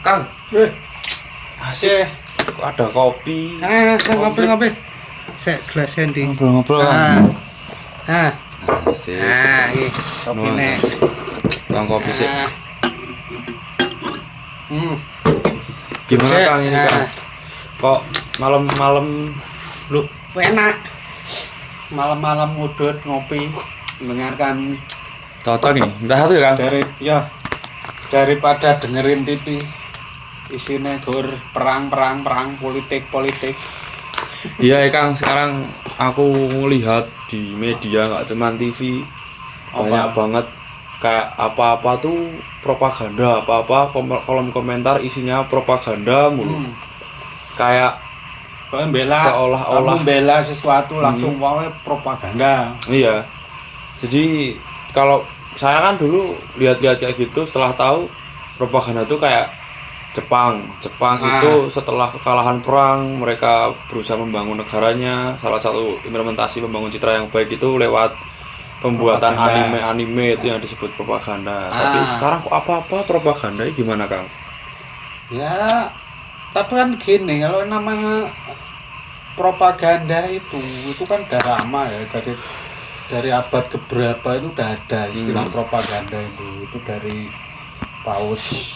Kang. Asik. Kok ada kopi? Ngopi. Sek gelas endi? Ngobrol-ngobrol. Asik. Iki kopine. Kang kopi sih. Gimana Sik, Kang ini Kang? Kok malam-malam Lu enak. Malam-malam udut ngopi mendengarkan cocok ini? Minta satu ya Kang? Daripada dengerin TV isinya gur perang politik. Iya ya Kang, sekarang aku lihat di media nggak cuman TV banyak banget kayak apa-apa tuh propaganda, apa-apa kolom komentar isinya propaganda mulu. Kayak seolah-olah membela sesuatu langsung wae propaganda. Iya. Jadi kalau saya kan dulu lihat-lihat kayak gitu, setelah tahu propaganda tuh kayak Jepang itu setelah kekalahan perang mereka berusaha membangun negaranya. Salah satu implementasi membangun citra yang baik itu lewat pembuatan anime itu yang disebut propaganda. Tapi sekarang kok apa-apa propaganda, gimana Kang? Ya, tapi kan gini, kalau namanya propaganda itu kan udah lama ya, dari abad keberapa itu udah ada istilah propaganda itu dari Paus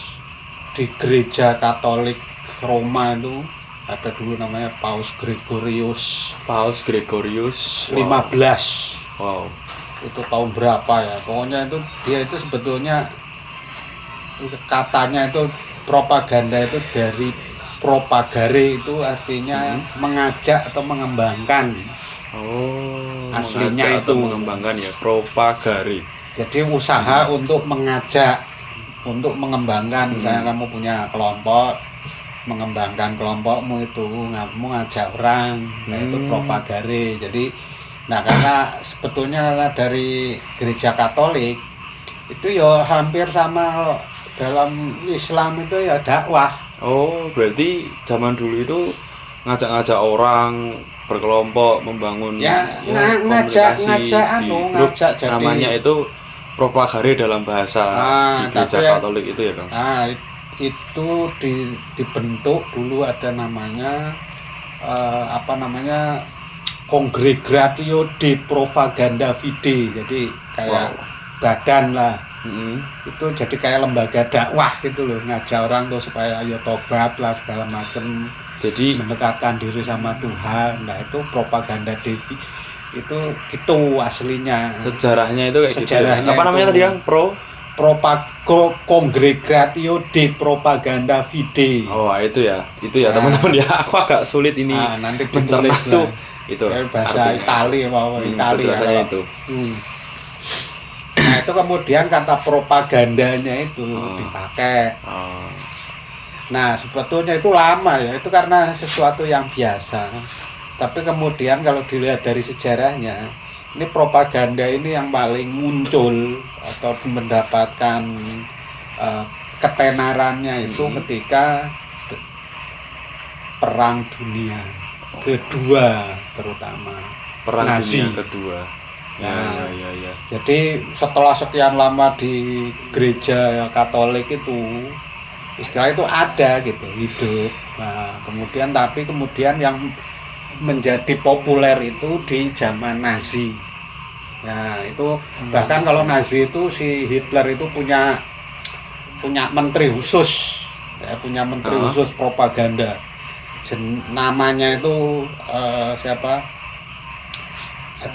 di gereja Katolik Roma itu ada dulu namanya Paus Gregorius 15. Wow. Itu tahun berapa ya? Pokoknya itu dia itu sebetulnya katanya itu propaganda itu dari propagare itu artinya mengajak atau mengembangkan. Aslinya itu mengembangkan ya, propagare. Jadi usaha untuk mengajak, untuk mengembangkan. Misalnya kamu punya kelompok, mengembangkan kelompokmu itu, kamu ngajak orang, nah itu propagare. Jadi, karena sebetulnya dari gereja Katolik itu ya hampir sama dalam Islam itu ya dakwah. Oh, berarti zaman dulu itu ngajak-ngajak orang berkelompok membangun komunikasi di grup, jadi namanya itu propagare dalam bahasa di gereja Katolik itu ya Kang? Itu dibentuk dulu ada namanya Congregatio de Propaganda Fide, jadi kayak badan lah. Itu jadi kayak lembaga dakwah gitu loh, ngajak orang tuh supaya ayo tobat lah segala macam, jadi mendekatkan diri sama Tuhan. Nah itu propaganda Devi itu gitu aslinya, sejarahnya itu kayak gitu ya? Apa namanya tadi Kang? Congregatio de Propaganda Fide. Oh itu ya teman-teman ya, aku agak sulit ini nanti mencerna tuh itu bahasa Italia Italia itu. Nah itu kemudian kata propagandanya itu dipakai. Nah sebetulnya itu lama ya, itu karena sesuatu yang biasa. Tapi kemudian kalau dilihat dari sejarahnya, ini propaganda ini yang paling muncul atau mendapatkan ketenarannya itu ketika Perang Dunia Kedua, terutama Perang Nazi. Dunia Kedua. Ya. Jadi setelah sekian lama di gereja Katolik itu istilah itu ada gitu, hidup. Nah, kemudian yang menjadi populer itu di zaman Nazi. Nah, itu bahkan kalau Nazi itu si Hitler itu punya menteri khusus. Ya, punya menteri khusus propaganda. Namanya itu siapa?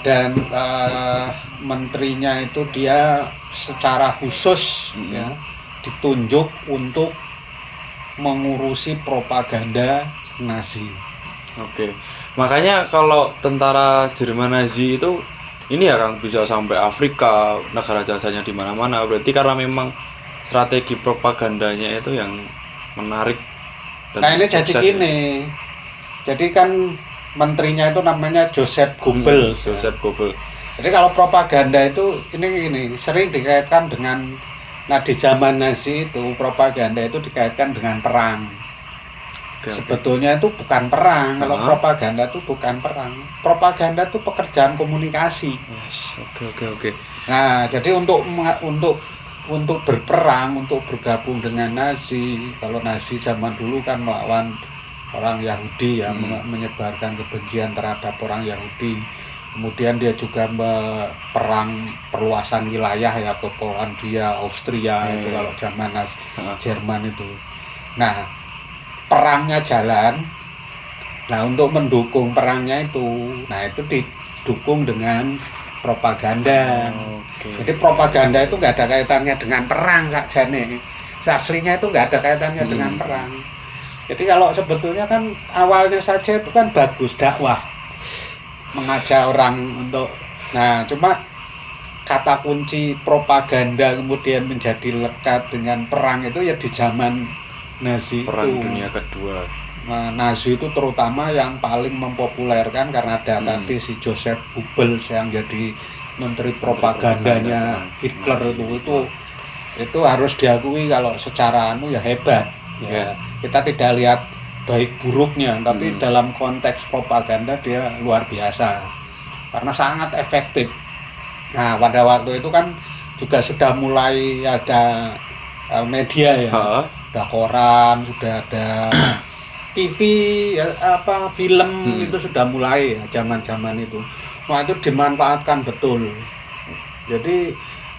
Dan menterinya itu dia secara khusus ya ditunjuk untuk mengurusi propaganda Nazi. Oke. Makanya kalau tentara Jerman Nazi itu ini ya Kang bisa sampai Afrika, negara jajahnya di mana-mana. Berarti karena memang strategi propagandanya itu yang menarik. Nah ini jadi gini. Jadi kan menterinya itu namanya Joseph Goebbels. Jadi kalau propaganda itu ini sering dikaitkan dengan, di zaman Nazi itu propaganda itu dikaitkan dengan perang. Sebetulnya itu bukan perang. Kalau propaganda itu bukan perang. Propaganda itu pekerjaan komunikasi. Oke. Nah, jadi untuk untuk berperang, untuk bergabung dengan Nazi. Kalau Nazi zaman dulu kan melawan orang Yahudi ya, menyebarkan kebencian terhadap orang Yahudi. Kemudian dia juga perang perluasan wilayah ya ke Polandia, Austria itu kalau zaman Jerman itu. Nah, perangnya jalan. Nah, untuk mendukung perangnya itu, nah itu didukung dengan propaganda. Jadi propaganda itu nggak ada kaitannya dengan perang, Kak Jane. Aslinya itu nggak ada kaitannya dengan perang. Jadi kalau sebetulnya kan awalnya saja itu kan bagus dakwah, mengajak orang untuk, nah cuma kata kunci propaganda kemudian menjadi lekat dengan perang itu ya di zaman Nazi Perang itu. Dunia Kedua. Nah, Nazi itu terutama yang paling mempopulerkan karena ada tadi si Joseph Goebbels yang jadi menteri propagandanya Hitler itu harus diakui kalau secara ya hebat ya. Kita tidak lihat baik buruknya, tapi dalam konteks propaganda dia luar biasa karena sangat efektif. Nah, pada waktu itu kan juga sudah mulai ada media ya, ada koran, sudah ada TV ya, film itu sudah mulai ya, zaman-zaman itu. Nah, itu dimanfaatkan betul. Jadi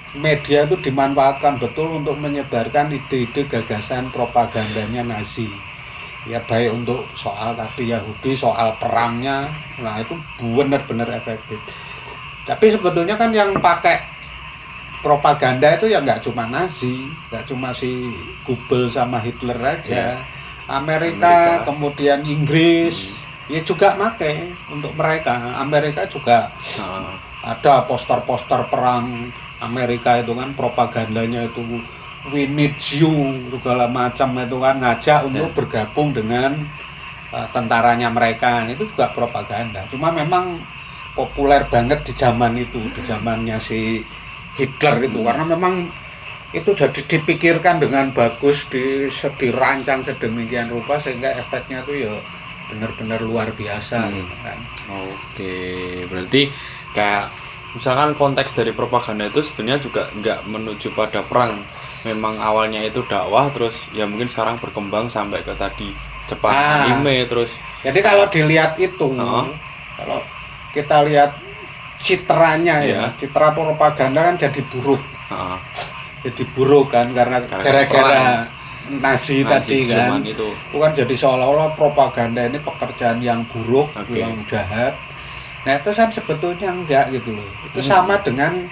media itu dimanfaatkan betul untuk menyebarkan ide-ide gagasan propagandanya Nazi. Ya baik untuk soal tadi Yahudi, soal perangnya, nah itu benar-benar efektif. Tapi sebetulnya kan yang pakai propaganda itu ya nggak cuma Nazi, nggak cuma si Goebbels sama Hitler aja. Amerika, kemudian Inggris, ya juga pakai untuk mereka. Amerika juga ada poster-poster perang Amerika itu kan propagandanya itu we need you segala macam itu kan ngajak untuk bergabung dengan tentaranya mereka. Itu juga propaganda. Cuma memang populer banget di zaman itu, di zamannya si Hitler itu karena memang itu jadi dipikirkan dengan bagus, dirancang sedemikian rupa sehingga efeknya tuh ya benar-benar luar biasa kan. Berarti kayak misalkan konteks dari propaganda itu sebenarnya juga nggak menuju pada perang. Memang awalnya itu dakwah, terus ya mungkin sekarang berkembang sampai ke tadi Jepang anime terus. Jadi kalau dilihat itu, kalau kita lihat citranya ya, citra propaganda kan jadi buruk. Jadi buruk kan karena gara-gara Nazi tadi kan. Itu kan jadi seolah-olah propaganda ini pekerjaan yang buruk, yang jahat. Nah itu kan sebetulnya enggak gitu loh. Itu sama dengan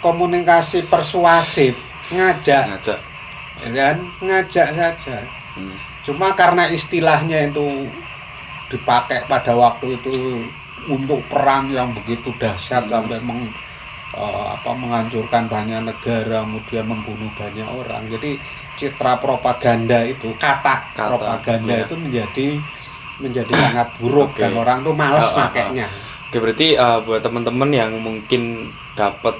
komunikasi persuasif, ngajak ya kan, ngajak saja. Cuma karena istilahnya itu dipakai pada waktu itu untuk perang yang begitu dahsyat sampai menghancurkan banyak negara, kemudian membunuh banyak orang. Jadi citra propaganda itu, kata propaganda itu menjadi sangat buruk dan orang tuh malas makainya. Berarti buat teman-teman yang mungkin dapat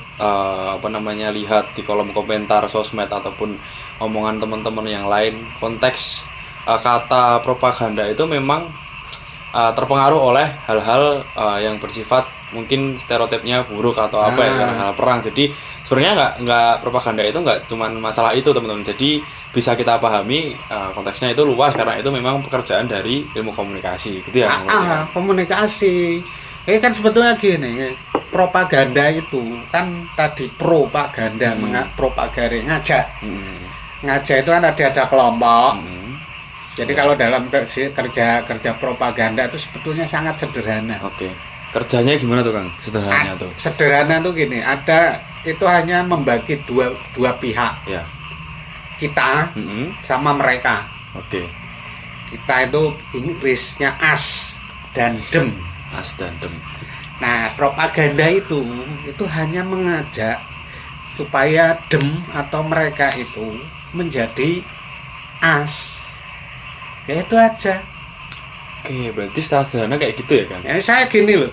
lihat di kolom komentar sosmed ataupun omongan teman-teman yang lain, konteks kata propaganda itu memang terpengaruh oleh hal-hal yang bersifat mungkin stereotipnya buruk atau apa ya, karena hal perang. Jadi sebenarnya nggak propaganda itu nggak cuma masalah itu teman-teman. Jadi bisa kita pahami konteksnya itu luas karena itu memang pekerjaan dari ilmu komunikasi gitu ya. Komunikasi. Ini kan sebetulnya gini, propaganda itu kan tadi propaganda, propaganda ngajak. Ngajak itu kan ada kelompok. Jadi kalau dalam kerja propaganda itu sebetulnya sangat sederhana. Kerjanya gimana tuh Kang? Sederhananya tuh. Sederhana tuh gini, itu hanya membagi dua pihak. Ya. Kita sama mereka. Kita itu Inggrisnya as dan dem. As dan dem. Nah, propaganda itu hanya mengajak supaya dem atau mereka itu menjadi as. Ya itu aja. Berarti secara sederhana kayak gitu ya Kang? Ya, saya gini loh.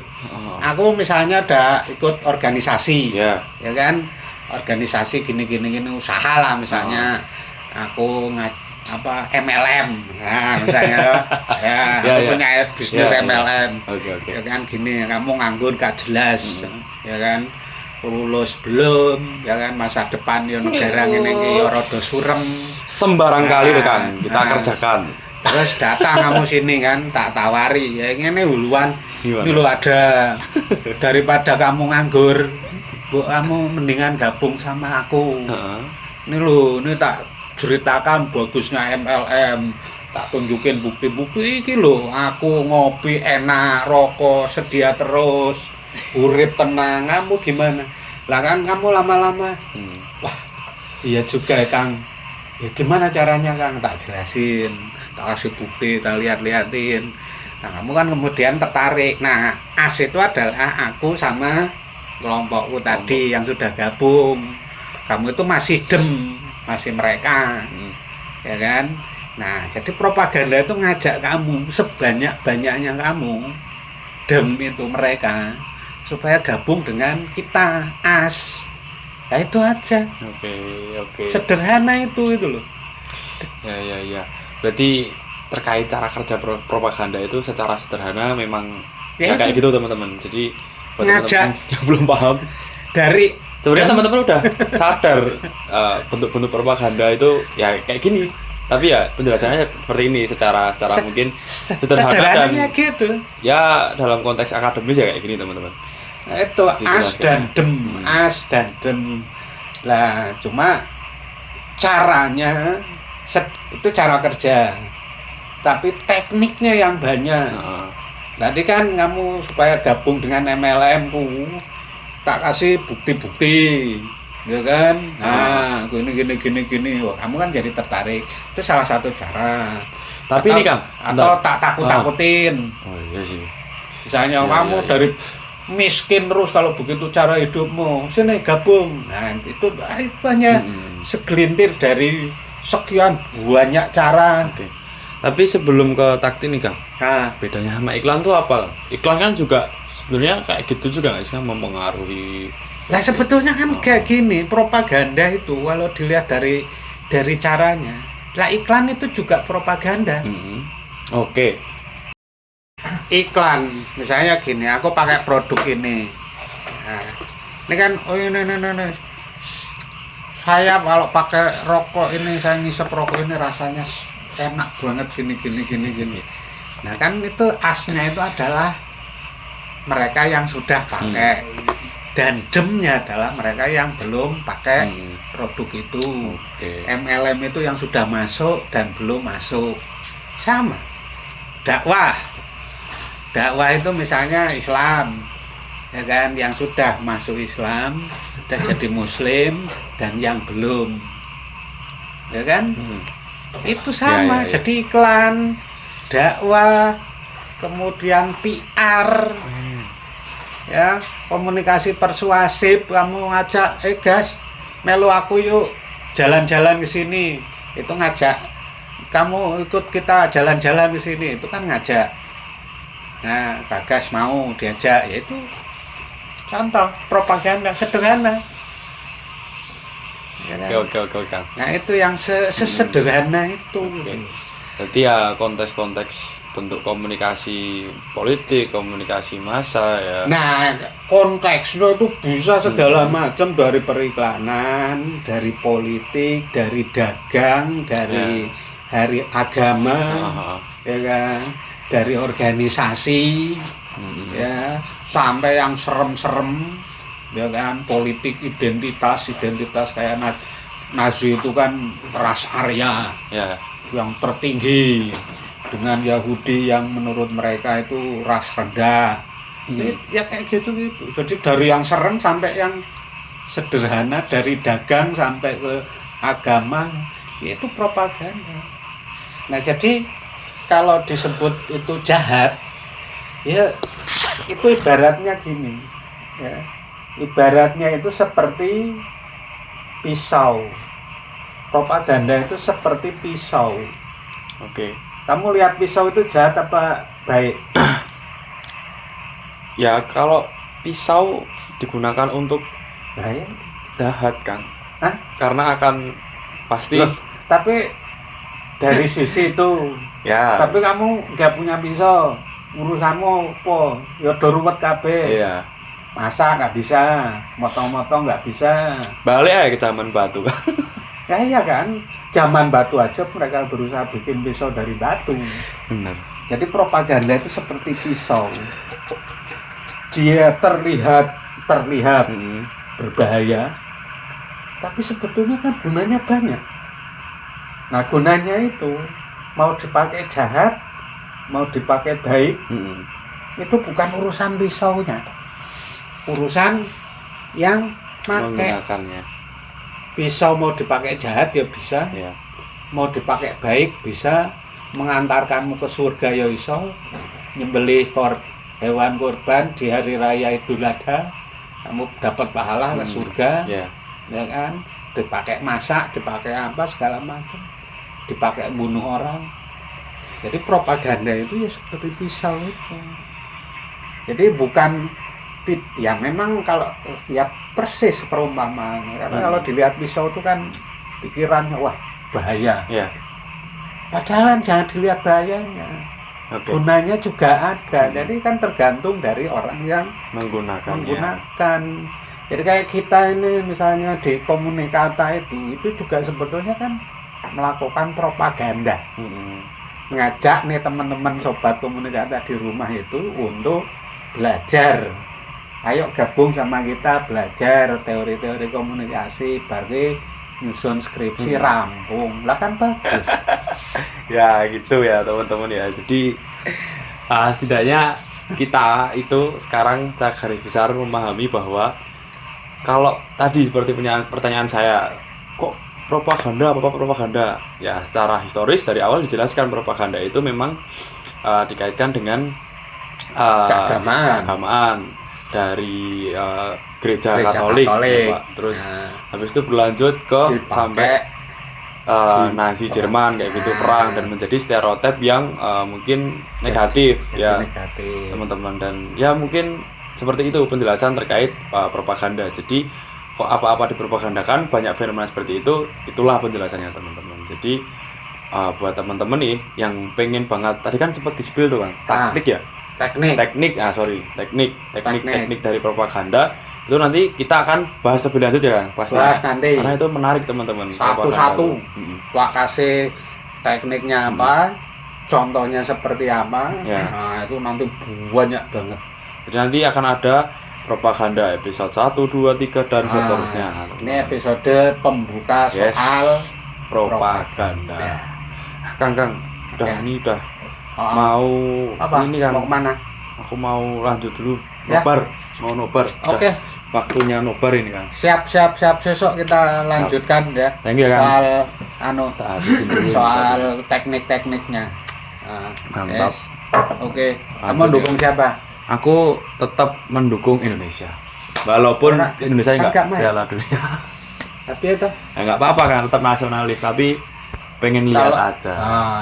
Aku misalnya ada ikut organisasi. Ya kan? Organisasi gini usaha lah misalnya. Aku MLM. Nah, misalnya aku punya bisnis MLM. Ya kan gini, kamu nganggur gak jelas. Ya kan? lulus belum, ya kan masa depan yo negara ngene iki yo rada surem. Sembarang kali tuh Kang, kita Nah. kerjakan. Terus datang kamu sini kan, tak tawari, ya ngene duluan. Gimana? Ini lo ada daripada kamu nganggur, bu kamu mendingan gabung sama aku. Heeh. Ini lo, ini tak ceritakan bagusnya MLM, tak tunjukin bukti-bukti iki lo. Aku ngopi enak, rokok sedia terus, urip tenang. Kamu gimana? Lah kan kamu lama-lama, wah iya juga Kang. Ya gimana caranya Kang? Tak jelasin, tak kasih bukti, tak lihat-liatin. Nah kamu kan kemudian tertarik. Nah AS itu adalah aku sama kelompokku tadi yang sudah gabung. Kamu itu masih masih mereka, ya kan? Nah jadi propaganda itu ngajak kamu sebanyak-banyaknya kamu itu mereka supaya gabung dengan kita AS. Nah itu aja. Oke. Sederhana itu loh. Ya. Berarti terkait cara kerja propaganda itu secara sederhana memang Ya kayak itu. gitu teman-teman. Jadi buat Ngajak. teman-teman yang belum paham, Dari sebenarnya teman-teman udah sadar bentuk-bentuk propaganda itu ya kayak gini. Tapi ya penjelasannya seperti ini secara mungkin sederhana dan sederhananya gitu. ya dalam konteks akademis ya kayak gini teman-teman. Nah, itu AS dan dem. Lah cuma caranya itu cara kerja. Tapi tekniknya yang banyak. Tadi kan kamu supaya gabung dengan MLM ku tak kasih bukti-bukti, ya kan? Nah, gini. Wah, kamu kan jadi tertarik. Itu salah satu cara. Tapi ini Kang, atau tak takut-takutin. Oh iya sih. Misalnya Iya, kamu iya. dari miskin terus kalau begitu cara hidupmu, sini gabung. Nah, itu hanya segelintir dari sekian banyak cara. Oke. Tapi sebelum ke taktik nih Kang, Nah, bedanya sama iklan tuh apa? Iklan kan juga sebenarnya kayak gitu juga nggak sih Kang, mempengaruhi. nah sebetulnya kan kayak gini, propaganda itu kalau dilihat dari caranya, lah iklan itu juga propaganda. Oke. Iklan, misalnya gini, aku pakai produk ini. Nah, ini kan, oh ini. Saya kalau pakai rokok ini, saya ngisep rokok ini rasanya enak banget gini. Nah kan itu asnya itu adalah mereka yang sudah pakai dan demnya adalah mereka yang belum pakai produk itu. Oke. MLM itu yang sudah masuk dan belum masuk. Sama. Dakwah itu misalnya Islam, ya kan, yang sudah masuk Islam, sudah jadi Muslim dan yang belum, ya kan. Itu sama. Ya. Jadi iklan, dakwah, kemudian PR, ya, komunikasi persuasif. Kamu ngajak, gas, melu aku yuk jalan-jalan ke sini. Itu ngajak, kamu ikut kita jalan-jalan ke sini. Itu kan ngajak. Nah, Bagas mau diajak, yaitu contoh propaganda sederhana. Ya kan? Oke Kang. Nah itu yang sesederhana itu. Jadi ya konteks bentuk komunikasi politik, komunikasi massa ya. Nah konteksnya itu bisa segala macam, dari periklanan, dari politik, dari dagang, dari hari agama, ya kan, dari organisasi, ya, sampai yang serem-serem, ya kan, politik identitas kayak Nazi itu kan ras Arya, Ya. yang tertinggi, dengan Yahudi yang menurut mereka itu ras rendah. Ya kayak gitu. Jadi dari yang serem sampai yang sederhana, dari dagang sampai ke agama, itu propaganda. Nah jadi kalau disebut itu jahat, ya itu ibaratnya gini, ya, ibaratnya itu seperti pisau. Propaganda itu seperti pisau. Oke. Kamu lihat pisau itu jahat apa baik? Ya kalau pisau digunakan untuk Bahaya. jahat kan. Hah? Karena akan pasti. Loh, tapi dari sisi itu. Ya. Tapi kamu nggak punya pisau, urusanmu apa? Ya do ruwet kabeh. Iya. masak nggak bisa, motong-motong nggak bisa. Balik aja ke zaman batu kan. Ya iya kan, zaman batu aja mereka berusaha bikin pisau dari batu. Bener. Jadi propaganda itu seperti pisau. Dia terlihat berbahaya, tapi sebetulnya kan gunanya banyak. Nah gunanya itu mau dipakai jahat, mau dipakai baik, itu bukan urusan pisaunya, urusan yang pakai. Menggunakannya. Pisau mau dipakai jahat ya bisa, Ya. mau dipakai baik bisa, mengantarkanmu ke surga ya iso, nyembelih hewan kurban di hari raya Idul Adha, kamu dapat pahala ke surga, Ya. ya kan? Dipakai masak, dipakai apa segala macam, dipakai bunuh orang. Jadi propaganda itu ya seperti pisau itu. Jadi bukan ya memang kalau ya persis perumpamaan, karena kalau dilihat pisau itu kan pikirannya wah bahaya. Ya. Padahal jangan dilihat bahayanya. Oke. Gunanya juga ada. Jadi kan tergantung dari orang yang Menggunakannya. Jadi kayak kita ini misalnya di Komunikata itu juga sebetulnya kan melakukan propaganda. Ngajak nih teman-teman sobat Komunikata di rumah itu untuk belajar. Ayo gabung sama kita belajar teori-teori komunikasi, baru nyusun skripsi rampung. Lah kan bagus. Ya gitu ya teman-teman ya. Jadi setidaknya kita itu sekarang secara garis besar memahami bahwa kalau tadi seperti pertanyaan saya, kok propaganda apa propaganda? Ya secara historis dari awal dijelaskan propaganda itu memang dikaitkan dengan keagamaan dari gereja Katolik. Ya, Pak. Terus habis itu berlanjut ke sampai Nazi Jerman kayak gitu, perang dan menjadi stereotip yang mungkin negatif ya teman-teman. Dan ya mungkin seperti itu penjelasan terkait propaganda. Jadi kok apa-apa dipropagandakan, banyak fenomena seperti itu, itulah penjelasannya teman-teman. Jadi buat teman-teman nih yang pengen banget, tadi kan sempat di-spill tuh kan, teknik dari propaganda itu nanti kita akan bahas lebih lanjut ya Kang, pasti. Bahas nanti. Karena itu menarik teman-teman. Satu-satu. Wak kasih tekniknya apa, contohnya seperti apa. Ya. Nah, itu nanti banyak banget. Jadi nanti akan ada propaganda episode 1, 2, 3 dan seterusnya. Ini episode pembuka soal propaganda. Kang, udah Ya. ini udah mau apa? ini kan. Mau kemana? Aku mau lanjut dulu. Ya. Mau nobar. Oke. Waktunya nobar ini Kang. Siap. Besok kita lanjutkan ya. Thank you, Kang. Soal Tak habisin dulu. soal teknik-tekniknya. Mantap. Yes. Oke. Kamu Lanjut, dukung siapa? Aku tetap mendukung Indonesia. Walaupun Indonesia kan enggak nggak main. Piala Dunia. Tapi itu Ya enggak apa-apa kan, tetap nasionalis, tapi pengen lihat aja.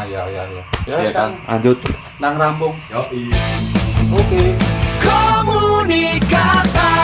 iya. Ya kan, lanjut. Nang rampung. Yoi. Oke. Komunikata.